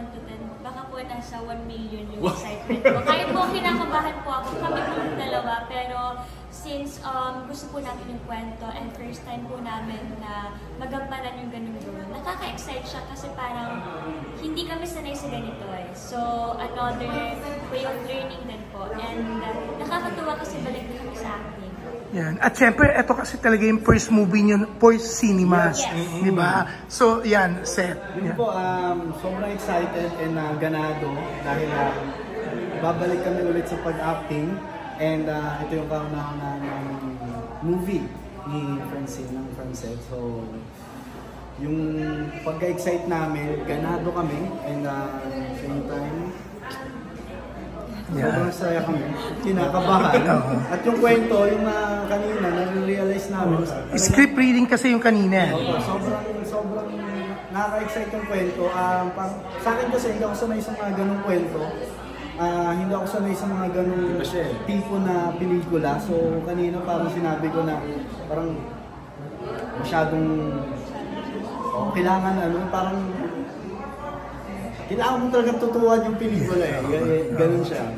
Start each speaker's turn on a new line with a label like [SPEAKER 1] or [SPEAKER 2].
[SPEAKER 1] 1 to 10, baka po nasa 1 million yung excitement ko. Kahit po kinakabahan po ako, kami po yung dalawa, pero since gusto po natin yung kwento and first time po namin na magampanan yung ganun doon, nakaka-excite siya kasi parang hindi kami sanay sa ganito eh. So, another way of learning din po. And nakakatuwa kasi balik kami sa acting.
[SPEAKER 2] Yan. At syempre, ito kasi talaga yung first movie nyo, first cinemas.
[SPEAKER 1] Yes.
[SPEAKER 2] Di ba? So, yan, Seth.
[SPEAKER 3] Yun
[SPEAKER 2] Yan.
[SPEAKER 3] po, sobrang excited and ganado dahil babalik kami ulit sa pag-acting and ito yung kauna-una ng movie ni Francine, ng Francet. So, yung pagka-excite namin, ganado kami and same time, sobrang saya kami, kinakabahan. At yung kwento, yung kanina, nare-realize namin.
[SPEAKER 2] Script reading kasi yung kanina.
[SPEAKER 3] Sobrang nakaka-excite yung kwento. Sa akin kasi, hindi ako sanay sa mga ganong kwento. Hindi ako sanay sa mga ganong tipo na pelikula. So, kanina parang sinabi ko na parang masyadong kailangan kailangan mo talaga tutuwan yung pelikula eh. Ganun siya.